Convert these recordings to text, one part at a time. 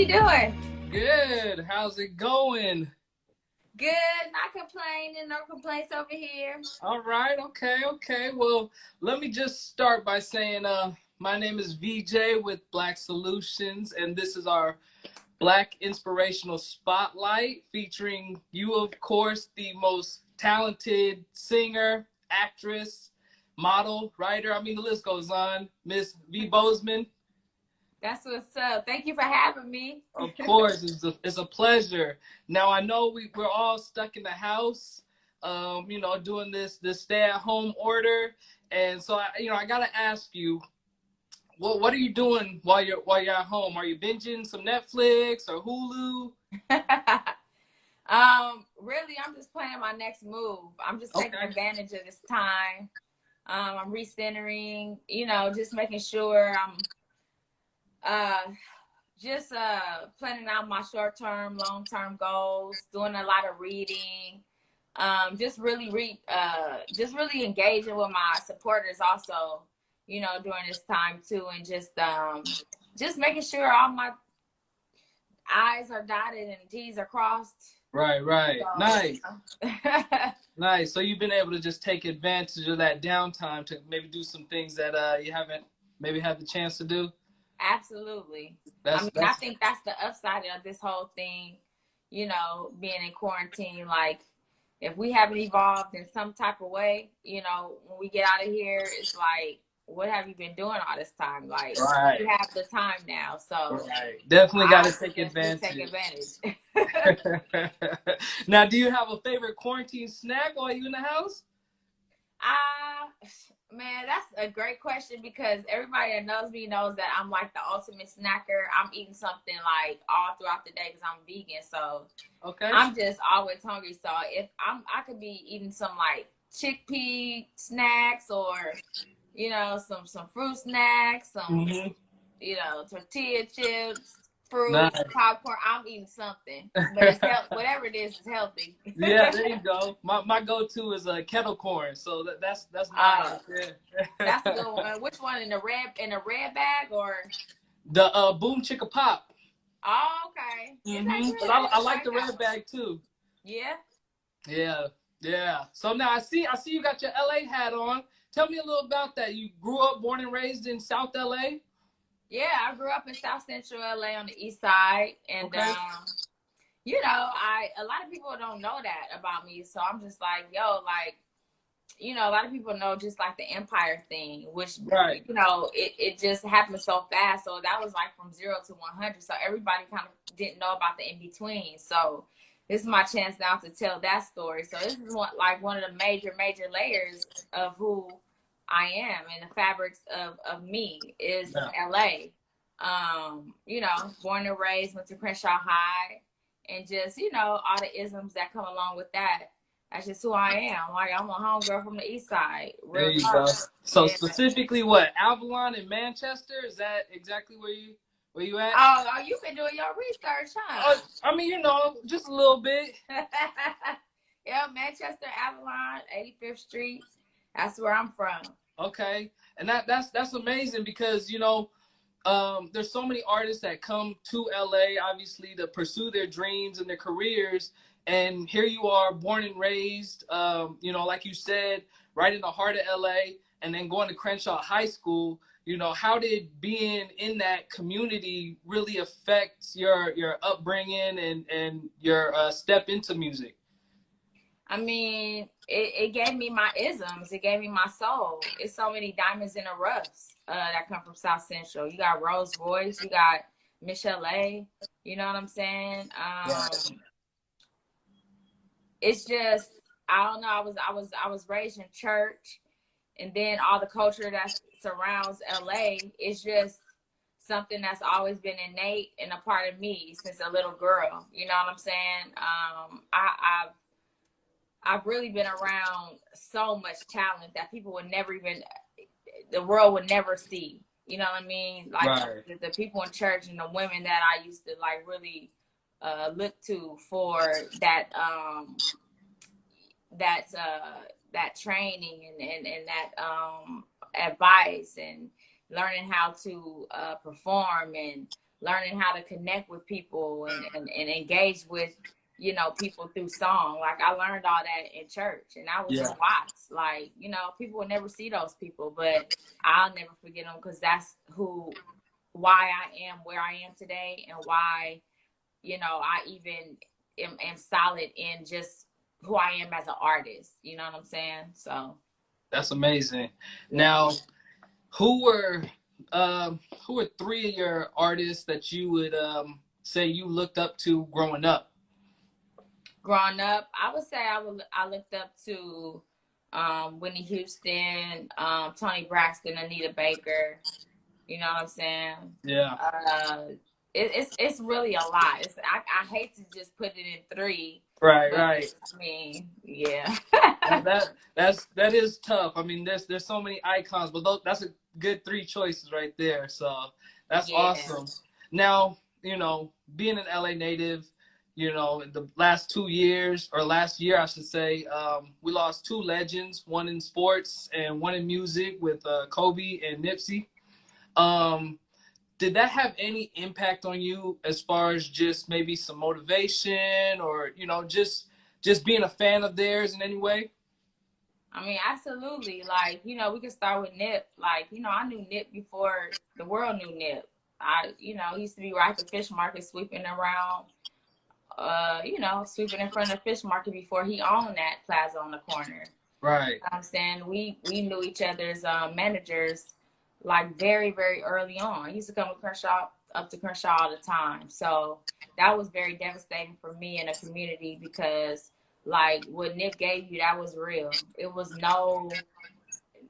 you doing? Good. How's it going? Good. Not complaining. No complaints over here. All right. Okay. Well, let me just start by saying, my name is VJ with Black Solutions, and this is our Black Inspirational Spotlight featuring you, of course, the most talented singer, actress, model, writer. I mean, the list goes on. Miss V. Bozeman. That's what's up. Thank you for having me. Of course, it's a pleasure. Now, I know we're all stuck in the house, doing this stay-at-home order, and so I gotta ask you, what are you doing while you're at home? Are you binging some Netflix or Hulu? Really, I'm just planning my next move. I'm just taking advantage of this time. I'm recentering, just making sure I'm planning out my short-term, long-term goals, doing a lot of reading, just really engaging with my supporters also, during this time too, and just making sure all my I's are dotted and T's are crossed. Right. So, Nice. Nice. So you've been able to just take advantage of that downtime to maybe do some things that you haven't maybe had the chance to do? Absolutely. I think that's the upside of this whole thing, being in quarantine. Like, if we haven't evolved in some type of way, when we get out of here, it's like, what have you been doing all this time? Like, you have the time now. So definitely got to take advantage. Now, do you have a favorite quarantine snack while you're in the house? Man, that's a great question, because everybody that knows me knows that I'm like the ultimate snacker. I'm eating something like all throughout the day because I'm vegan. So I'm just always hungry. So if I could be eating some like chickpea snacks, or some fruit snacks, some tortilla chips, fruit, popcorn. I'm eating something, but it's whatever it is healthy. Yeah, there you go. My go-to is kettle corn, so that's mine. That's a good one. Which one, in a red bag or the Boom Chicka Pop? Oh, okay. But I like the red bag too. Yeah. So now I see you got your LA hat on. Tell me a little about that. You grew up, born and raised in South LA? Yeah, I grew up in South Central LA on the east side, and a lot of people don't know that about me. So I'm just like, a lot of people know just like the Empire thing, which it just happened so fast. So that was like from 0 to 100. So everybody kind of didn't know about the in between. So this is my chance now to tell that story. So this is one of the major layers of who I am, and the fabrics of me is LA. Born and raised, went to Crenshaw High, and just, all the isms that come along with that. That's just who I am. Like, I'm a homegirl from the east side. There you go. So specifically what? Avalon and Manchester? Is that exactly where you at? Oh, you've been doing your research, huh? I mean, just a little bit. Yeah, Manchester, Avalon, 85th Street. That's where I'm from. Okay. And that's amazing, because, there's so many artists that come to LA, obviously, to pursue their dreams and their careers. And here you are, born and raised, like you said, right in the heart of LA, and then going to Crenshaw High School. How did being in that community really affect your upbringing and your step into music? I mean, it gave me my isms. It gave me my soul. It's so many diamonds in the roughs that come from South Central. You got Rose Royce, you got Michelle A. You know what I'm saying? It's just, I don't know. I was raised in church, and then all the culture that surrounds LA is just something that's always been innate and a part of me since a little girl. You know what I'm saying? I've really been around so much talent that people would never the world would never see. You know what I mean? Like the people in church and the women that I used to like really look to for that training and that advice and learning how to perform and learning how to connect with people and engage with, you know, people through song. Like I learned all that in church, and I was in Watts. Like, you know, people will never see those people, but I'll never forget them because that's why I am where I am today, and why, you know, I even am solid in just who I am as an artist. You know what I'm saying? So that's amazing. yeah. Now, who were 3 of your artists that you would say you looked up to growing up? Growing up, I would say I looked up to Whitney Houston, Toni Braxton, Anita Baker. You know what I'm saying? Yeah. It's really a lot. I hate to just put it in 3. Right, but, right. I mean, yeah. that is tough. I mean, there's so many icons, but that's a good 3 choices right there. So that's awesome. Now, you know, being an LA native, you know, in the last 2 years, or last year, I should say, we lost 2 legends, one in sports and one in music, with Kobe and Nipsey. Did that have any impact on you as far as just maybe some motivation, or, you know, just being a fan of theirs in any way? I mean, absolutely. Like, you know, we could start with Nip. Like, you know, I knew Nip before the world knew Nip. You know, he used to be right at the fish market, sweeping around, you know, sweeping in front of the fish market before he owned that plaza on the corner. Right. You know what I'm saying? We knew each other's managers, like, very, very early on. He used to come with Crenshaw, up to Crenshaw all the time. So that was very devastating for me in a community, because, like, what Nick gave you, that was real. It was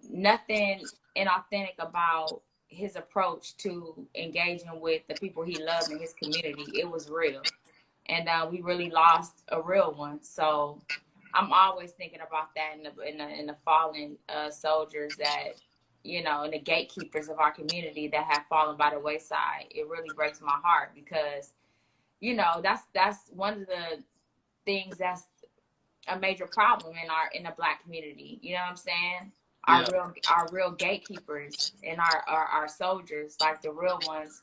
nothing inauthentic about his approach to engaging with the people he loved in his community. It was real. And we really lost a real one. So I'm always thinking about that in the fallen soldiers that, you know, and the gatekeepers of our community that have fallen by the wayside. It really breaks my heart, because, you know, that's one of the things that's a major problem in the Black community. You know what I'm saying? Our real gatekeepers and our soldiers, like the real ones,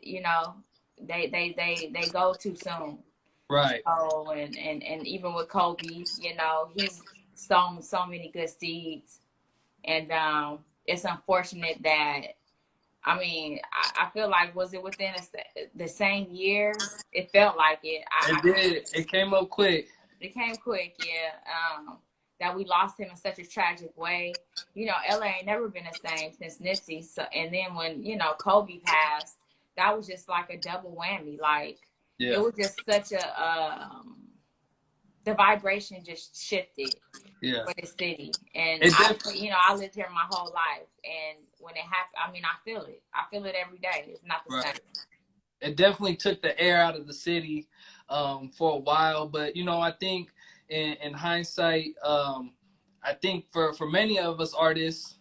you know, they go too soon. Right. So, and even with Kobe, you know, he's sown so many good seeds, and it's unfortunate that, I mean, I feel like, was it within the same year? It felt like it. It did. It came up quick. It came quick, yeah. That we lost him in such a tragic way. You know, LA ain't never been the same since Nipsey. So, and then when, you know, Kobe passed, that was just like a double whammy. Like, it was just such a the vibration just shifted for the city. And I lived here my whole life, and when it happened, I mean, I feel it. I feel it every day. It's not the same. It definitely took the air out of the city for a while, but, you know, I think in hindsight, I think for many of us artists,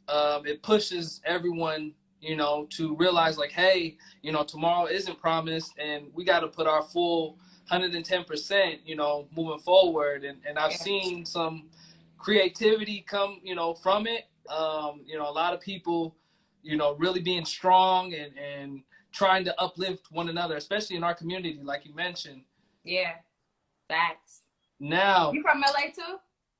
it pushes everyone, you know, to realize, like, hey, you know, tomorrow isn't promised, and we got to put our full 110%, you know, moving forward. And I've seen some creativity come, you know, from it. You know, a lot of people, you know, really being strong and trying to uplift one another, especially in our community, like you mentioned. Yeah, facts. Now, you from LA too?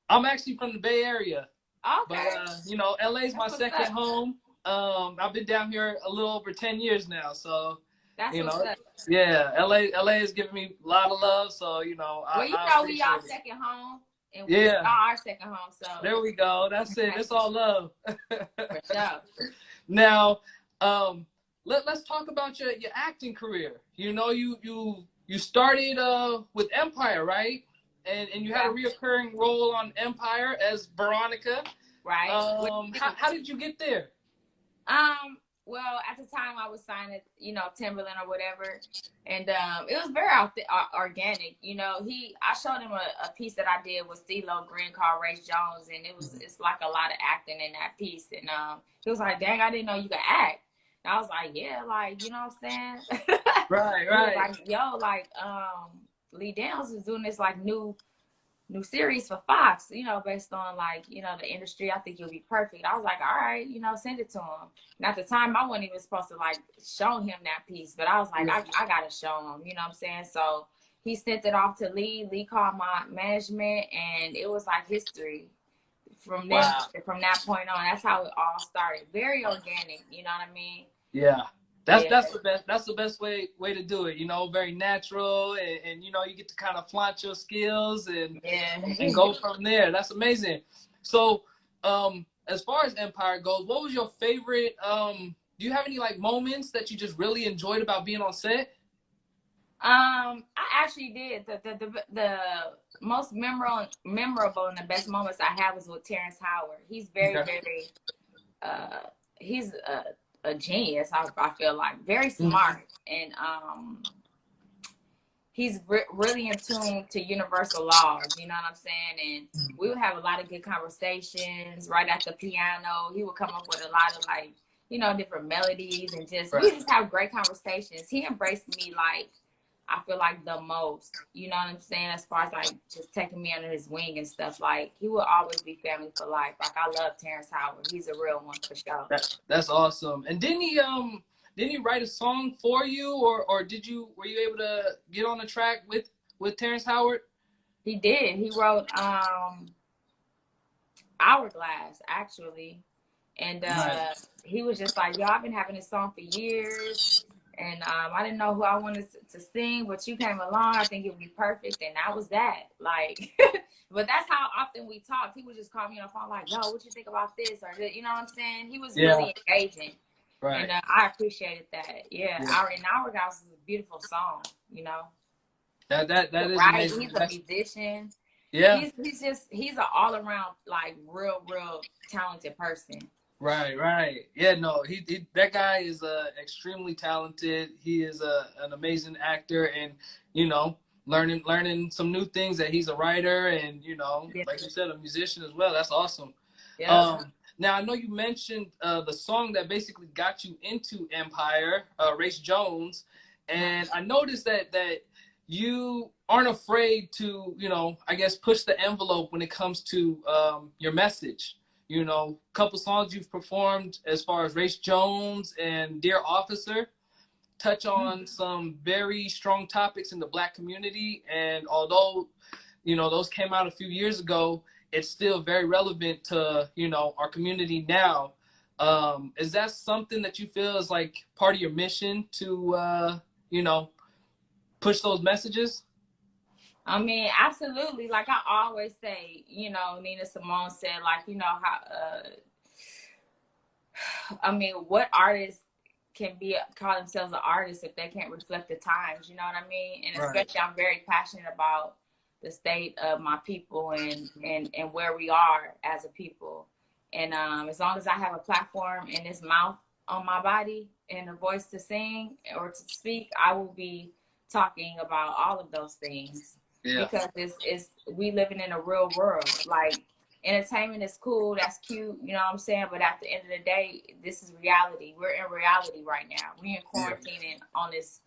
I'm actually from the Bay Area. Okay. But, you know, LA's my second home. I've been down here a little over 10 years now. So, that's, you know, yeah, LA has given me a lot of love. So, you know, well, you know, we y'all second home. And we are our second home. So there we go. That's it. It's all love. For sure. Now, let's talk about your acting career. You know, you started with Empire, right? And you had a reoccurring role on Empire as Veronika. Right. How did you get there? Well, at the time I was signed at, you know, Timberland or whatever, and it was very organic. You know, I showed him a piece that I did with CeeLo Green called Race Jones, and it's like a lot of acting in that piece, and he was like, "Dang, I didn't know you could act." And I was like, "Yeah, like, you know what I'm saying?" Right. He was like, "Yo, like, Lee Daniels is doing this like new new series for Fox, you know, based on like, you know, the industry. I think you'll be perfect. I was like, all right, you know, send it to him. And at the time, I wasn't even supposed to like show him that piece, but I was like, I gotta show him, you know what I'm saying? So he sent it off to Lee. Lee called my management, and it was like history from then. Wow. From that point on. That's how it all started. Very organic, you know what I mean? Yeah. That's the best way to do it, you know, very natural, and you know, you get to kind of flaunt your skills and go from there. That's amazing. So as far as Empire goes, what was your favorite do you have any like moments that you just really enjoyed about being on set? I actually did. The most memorable and the best moments I had was with Terrence Howard. He's very he's a genius. I feel like very smart, and he's really in tune to universal laws. You know what I'm saying? And we would have a lot of good conversations right at the piano. He would come up with a lot of like, you know, different melodies, and we just have great conversations. He embraced me like, I feel like the most, you know what I'm saying? As far as like just taking me under his wing and stuff, like he will always be family for life. Like I love Terrence Howard. He's a real one for sure. That's awesome. And didn't he write a song for you, or were you able to get on the track with Terrence Howard? He did. He wrote Hourglass actually. And he was just like, yo, I've been having this song for years. And I didn't know who I wanted to sing, but you came along. I think it would be perfect. And that was that. Like, but that's how often we talked. He would just call me on the phone like, yo, what you think about this? Or, you know what I'm saying? He was really engaging. Right. And I appreciated that. Yeah. Hourglass is a beautiful song, you know? That is right. amazing. He's a musician. Yeah. He's an all around, like, real talented person. Right. Yeah, no, he that guy is extremely talented. He is an amazing actor, and you know, learning some new things, that he's a writer, and you know, like you said, a musician as well. That's awesome. Yeah. Now I know you mentioned the song that basically got you into Empire, Race Jones, and I noticed that you aren't afraid to, you know, I guess push the envelope when it comes to your message. You know, a couple songs you've performed as far as Race Jones and Dear Officer touch on some very strong topics in the Black community. And although, you know, those came out a few years ago, it's still very relevant to, you know, our community now. Is that something that you feel is like part of your mission to, you know, push those messages? I mean, absolutely. Like I always say, you know, Nina Simone said, like, you know, how, I mean, what artists can call themselves an artist if they can't reflect the times, you know what I mean? And especially I'm very passionate about the state of my people and where we are as a people. And as long as I have a platform and this mouth on my body and a voice to sing or to speak, I will be talking about all of those things. Yeah. Because it's we living in a real world. Like entertainment is cool, that's cute, you know what I'm saying? But at the end of the day, this is reality. We're in reality right now. We're in quarantining on this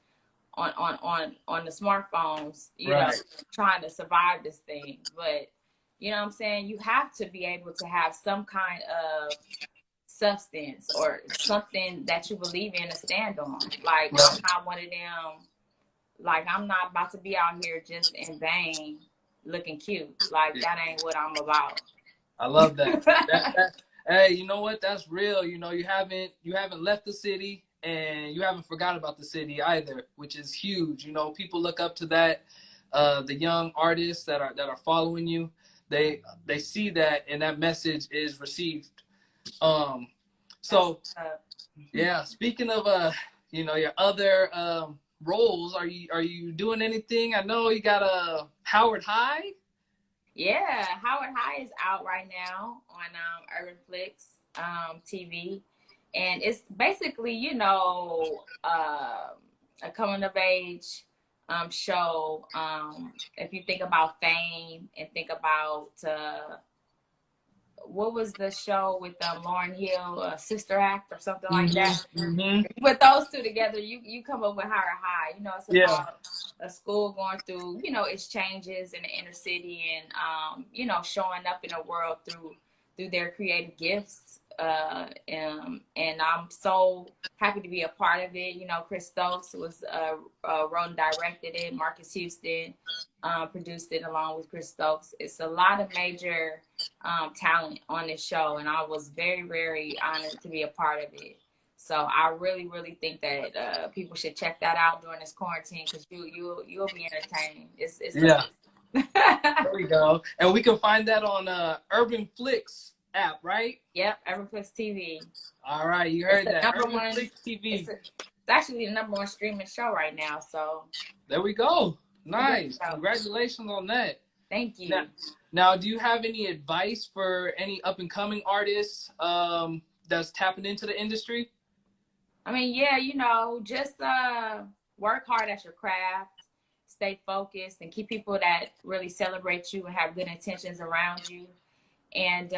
on the smartphones, you know, trying to survive this thing. But you know what I'm saying? You have to be able to have some kind of substance or something that you believe in to stand on. Like I'm not one of them. Like, I'm not about to be out here just in vain looking cute. Like, that ain't what I'm about. I love that. Hey, you know what? That's real. You know, you haven't left the city, and you haven't forgot about the city either, which is huge. You know, people look up to that. The young artists that are following you, they see that, and that message is received. So, yeah. Speaking of you know, your other roles, are you doing anything? I know you got a Howard High. Yeah, Howard High is out right now on Urban Flix TV, and it's basically, you know, a coming of age show. If you think about fame and think about what was the show with Lauryn Hill, Sister Act or something like that? Mm-hmm. Put those two together, you come up with Higher High. You know, it's Yeah. about a school going through, you know, its changes in the inner city and, you know, showing up in the world through their creative gifts. And I'm so happy to be a part of it. You know, Chris Stokes was wrote and directed it. Marcus Houston produced it along with Chris Stokes. It's a lot of major talent on this show, and I was very, very honored to be a part of it. So I really, really think that people should check that out during this quarantine because you'll be entertained. It's Yeah. There we go. And we can find that on Urban Flix app, right? Yep, Everflix TV. All right, you heard that. Number Urban one Flix TV. It's actually the number one streaming show right now. So there we go. Nice. Congratulations on that. Thank you. Now, do you have any advice for any up and coming artists that's tapping into the industry? I mean, yeah, you know, just work hard at your craft, stay focused, and keep people that really celebrate you and have good intentions around you. And,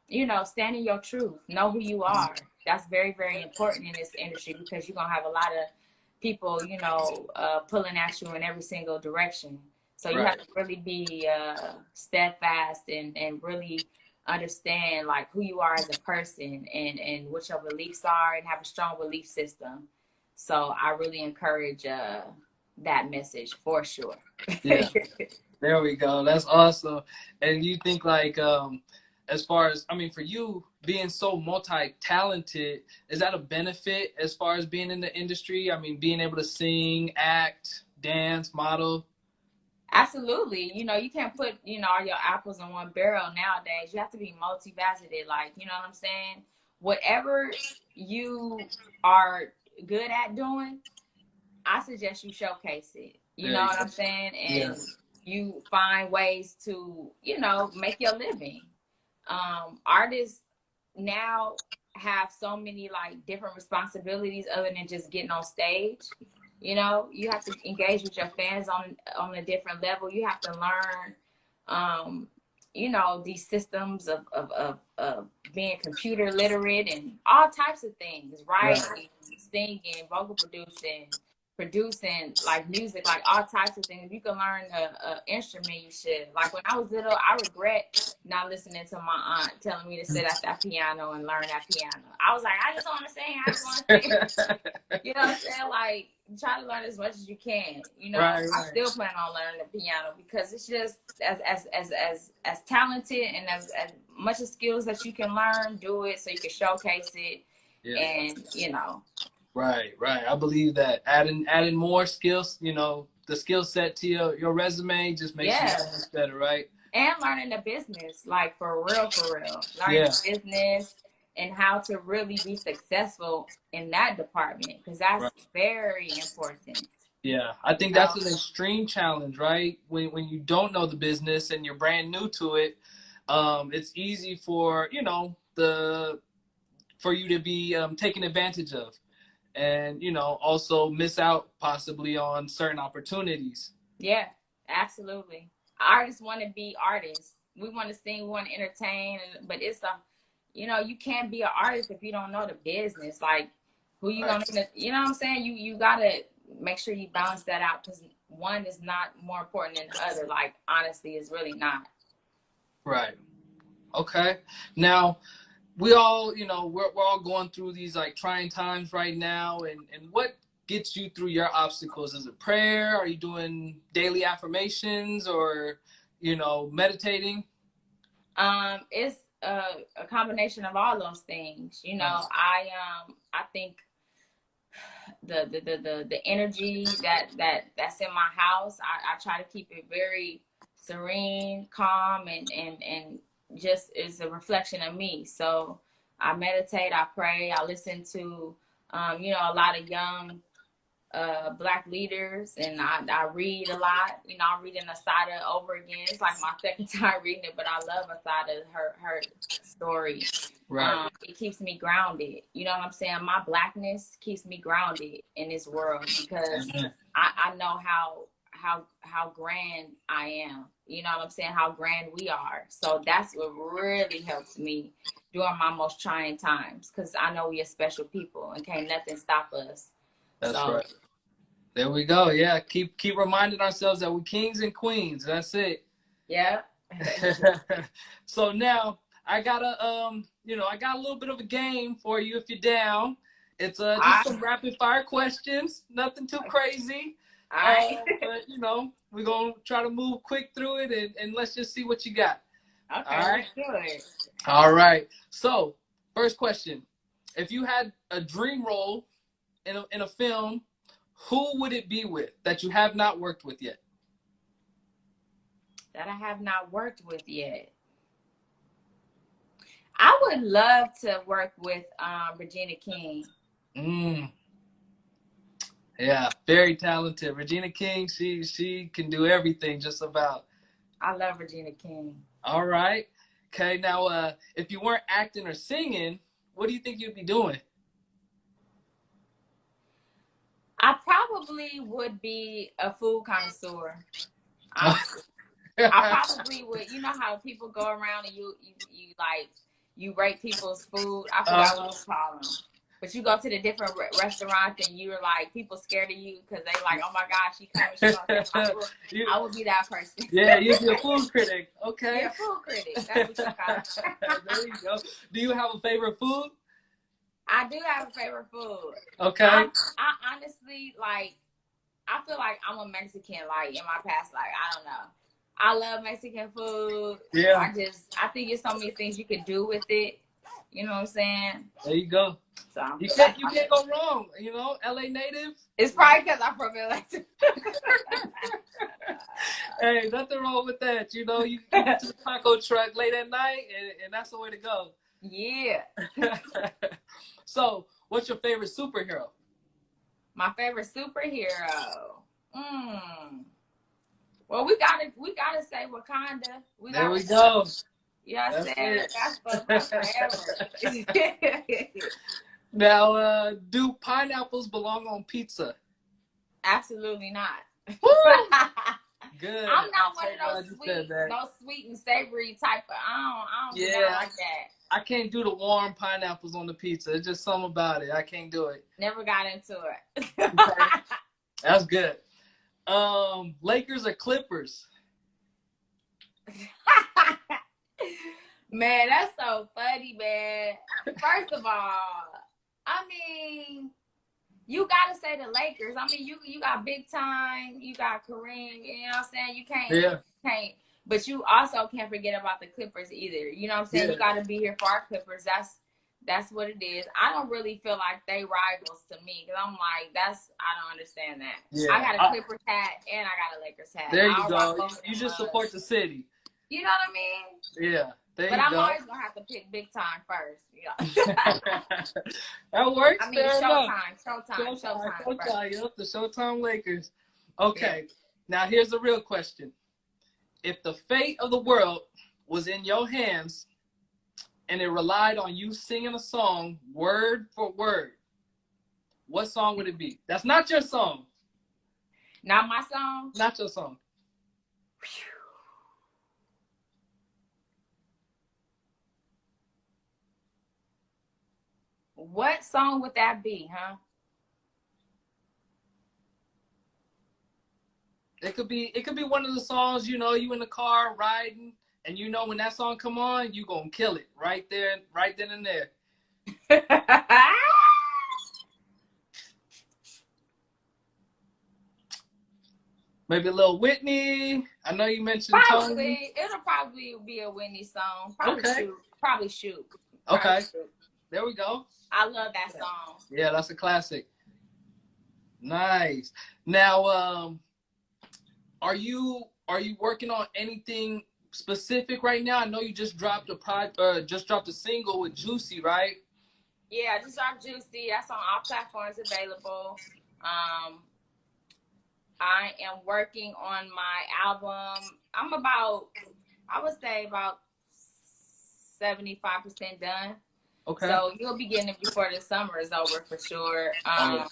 you know, stand in your truth. Know who you are. That's very, very important in this industry because you're going to have a lot of people, you know, pulling at you in every single direction. So you have to really be steadfast and really understand like who you are as a person and what your beliefs are and have a strong belief system. So I really encourage that message for sure. Yeah. There we go. That's awesome. And you think like, as far as, I mean, for you being so multi-talented, is that a benefit as far as being in the industry? I mean, being able to sing, act, dance, model? Absolutely. You know, you can't put, you know, all your apples in one barrel nowadays. You have to be multifaceted. Like, you know what I'm saying? Whatever you are good at doing, I suggest you showcase it. You know what I'm saying? And you find ways to, you know, make your living. Artists now have so many like different responsibilities other than just getting on stage. You know, you have to engage with your fans on a different level. You have to learn, you know, these systems of being computer literate and all types of things, writing, singing, vocal producing like music, like all types of things. If you can learn an instrument, you should. Like when I was little, I regret not listening to my aunt telling me to sit at that piano and learn that piano. I was like, I just want to sing. I just want to sing. You know what I'm saying? Like, try to learn as much as you can. You know, I still plan on learning the piano because it's just as talented and as much of skills that you can learn, do it so you can showcase it. And you know. Right. I believe that adding more skills, you know, the skill set to your resume just makes you so much better, right? And learning the business, like for real. Learning the business and how to really be successful in that department because that's very important. Yeah, I think that's an extreme challenge, right? When you don't know the business and you're brand new to it, it's easy for, you know, for you to be taken advantage of. And, you know, also miss out possibly on certain opportunities. Yeah, absolutely. Artists want to be artists. We want to sing, we want to entertain, but it's you know, you can't be an artist if you don't know the business. Like, who you gonna, you know what I'm saying? You gotta make sure you balance that out because one is not more important than the other. Like, honestly, it's really not. Right. Okay. Now, we all, you know, we're all going through these like trying times right now. And what gets you through your obstacles? Is it prayer? Are you doing daily affirmations or, you know, meditating? It's a combination of all those things. You know, I think the energy that's in my house, I try to keep it very serene, calm, and just is a reflection of me. So I meditate, I pray, I listen to, you know, a lot of young Black leaders, and I read a lot. You know, I'm reading Asada over again. It's like my second time reading it, but I love Asada, her story. Right. It keeps me grounded. You know what I'm saying? My Blackness keeps me grounded in this world because I know how grand I am. You know what I'm saying? How grand we are. So that's what really helps me during my most trying times, because I know we are special people and can't nothing stop us. That's right. There we go. Yeah, keep reminding ourselves that we're kings and queens. That's it. Yeah. So now I got a I got a little bit of a game for you if you're down. It's just some rapid fire questions, nothing too crazy. All right. But we're gonna try to move quick through it and let's just see what you got. Okay, all right. Let's do it. All right. So first question: if you had a dream role in a film, who would it be with that you have not worked with yet? That I have not worked with yet. I would love to work with Regina King. Yeah, very talented. Regina King, she can do everything just about. I love Regina King. All right. Okay, now if you weren't acting or singing, what do you think you'd be doing? I probably would be a food connoisseur. I probably would. You know how people go around and you rate people's food. I forgot what it's called. But you go to the different restaurants and you're like, people scared of you because they like, oh my gosh, she coming, she gonna take my food. I would be that person. Yeah, you'd be a food critic. Okay. Yeah, food critic. That's what you call it. There you go. Do you have a favorite food? I do have a favorite food. Okay. I honestly, I feel like I'm a Mexican, in my past life. I don't know. I love Mexican food. Yeah. I think there's so many things you can do with it. You know what I'm saying? There you go. So you can't go wrong. LA native. It's probably because I'm from LA. Hey, nothing wrong with that. You get to the taco truck late at night, and that's the way to go. Yeah. So, what's your favorite superhero? My favorite superhero. Well, we gotta say Wakanda. There we go. Yeah, I said that's forever. Now, do pineapples belong on pizza? Absolutely not. Good. I'm not one of those sweet and savory type of. I don't do that like that. I can't do the warm pineapples on the pizza. There's just something about it. I can't do it. Never got into it. Okay. That's good. Lakers or Clippers? Man, that's so funny, man. First of all, I mean, you gotta say the Lakers. I mean, you got big time, you got Kareem, you know what I'm saying? You can't, but you also can't forget about the Clippers either. You know what I'm saying? Yeah. You gotta be here for our Clippers. That's what it is. I don't really feel like they rivals to me because I'm like, I don't understand that. Yeah. I got a Clippers hat and I got a Lakers hat. There you go. You just support the city. You know what I mean? Yeah. But I'm always gonna have to pick big time first. Yeah. That works. I mean, Showtime. Yep, the Showtime Lakers. Okay. Yeah. Now here's the real question: if the fate of the world was in your hands, and it relied on you singing a song word for word, what song would it be? That's not your song. Not my song. Not your song. What song would that be, huh? It could be one of the songs, you in the car riding, and when that song come on, you gonna kill it right there, right then and there. Maybe a little Whitney. I know you mentioned Tony. It'll probably be a Whitney song. Probably Shoot. Okay. There we go. I love that song. Yeah, that's a classic. Nice. Now, are you working on anything specific right now? I know you just dropped a single with Juicy, right? Yeah, I just dropped Juicy. That's on all platforms available. I am working on my album. I'm I would say about 75% done. Okay. So you'll be getting it before the summer is over for sure. So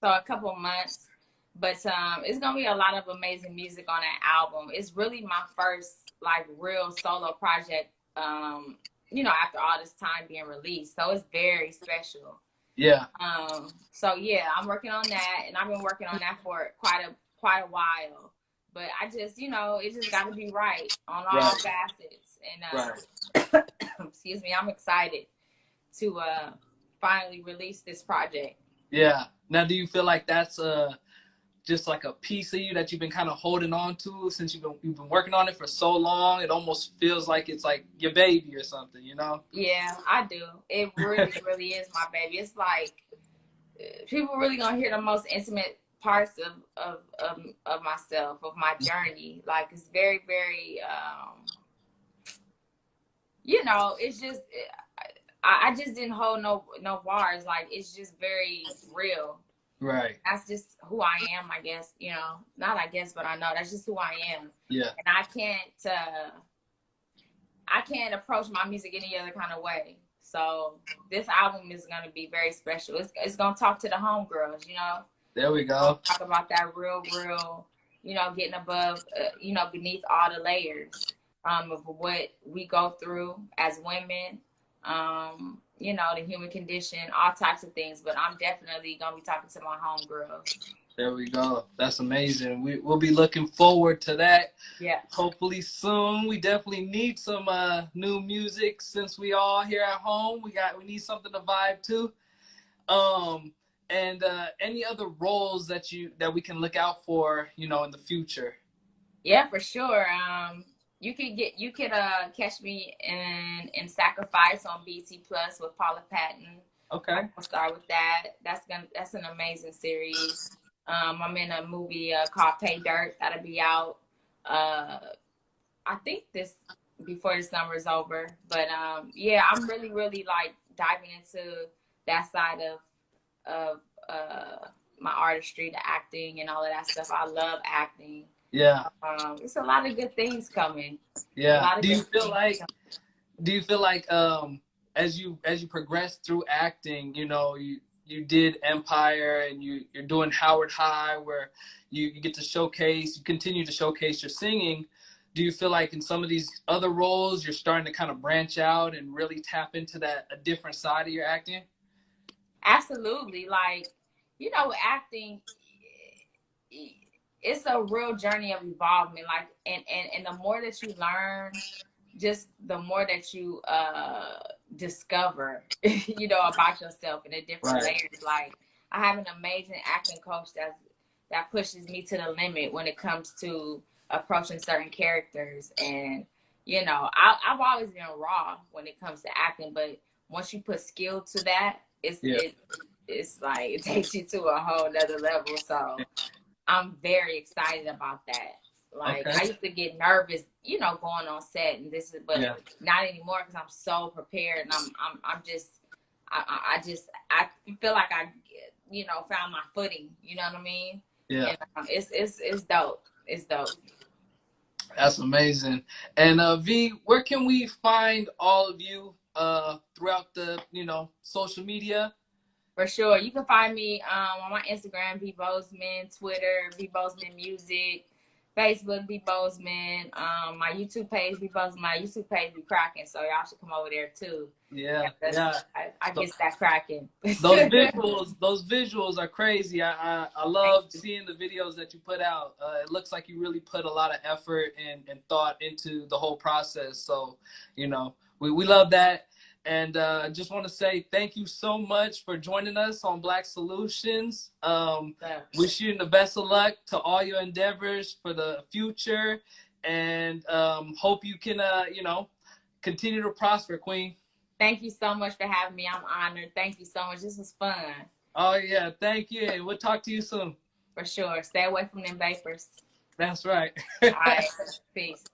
a couple months. But it's gonna be a lot of amazing music on that album. It's really my first like real solo project. After all this time being released, so it's very special. Yeah. So yeah, I'm working on that, and I've been working on that for quite a while. But I just, it just got to be right on all facets. And excuse me, I'm excited to finally release this project. Yeah. Now, do you feel like that's just like a piece of you that you've been kind of holding on to since you've been working on it for so long? It almost feels like it's like your baby or something, Yeah, I do. It really, really is my baby. It's like people really gonna hear the most intimate parts of myself, of my journey. Like, it's very, very, it's just, I just didn't hold no bars. Like, it's just very real. Right. That's just who I am, I guess, not I guess, but I know that's just who I am. Yeah. And I can't approach my music any other kind of way. So this album is going to be very special. It's going to talk to the homegirls, There we go. Talk about that real, getting above, beneath all the layers of what we go through as women, the human condition, all types of things. But I'm definitely going to be talking to my homegirls. There we go. That's amazing. We'll be looking forward to that. Yeah. Hopefully soon. We definitely need some new music since we all here at home. We need something to vibe to. And any other roles that we can look out for, in the future? Yeah, for sure. You could catch me in Sacrifice on BT Plus with Paula Patton. Okay. I'll start with that. That's an amazing series. I'm in a movie called Pay Dirt that'll be out. I think before the summer is over. But yeah, I'm really, really like diving into that side of my artistry, the acting and all of that stuff. I love acting. Yeah. It's a lot of good things coming. Yeah. Do you feel like as you progress through acting, you did Empire and you're doing Howard High, where you get to continue to showcase your singing. Do you feel like in some of these other roles you're starting to kind of branch out and really tap into a different side of your acting? Absolutely. Like, acting, it's a real journey of evolvement. Like, and the more that you learn, just the more that you discover, about yourself in the different layers. Like, I have an amazing acting coach that pushes me to the limit when it comes to approaching certain characters. And, I've always been raw when it comes to acting, but once you put skill to that, it's like it takes you to a whole nother level. So I'm very excited about that. Like, I used to get nervous, going on set, and but not anymore, because I'm so prepared, and I feel like I found my footing. You know what I mean? Yeah. And, it's dope. It's dope. That's amazing. And V, where can we find all of you throughout the social media? For sure, you can find me on my Instagram, V Bozeman, Twitter, V Bozeman Music, Facebook, V Bozeman, my YouTube page, V Bozeman. My YouTube page be cracking, so y'all should come over there too. Yeah. I get that cracking. Those visuals are crazy. I love seeing the videos that you put out. It looks like you really put a lot of effort and thought into the whole process. So, we love that. And just want to say thank you so much for joining us on Black Solutions. Wish you the best of luck to all your endeavors for the future, and hope you can, continue to prosper, Queen. Thank you so much for having me. I'm honored. Thank you so much. This was fun. Oh, yeah. Thank you. We'll talk to you soon. For sure. Stay away from them vapors. That's right. All right. Peace.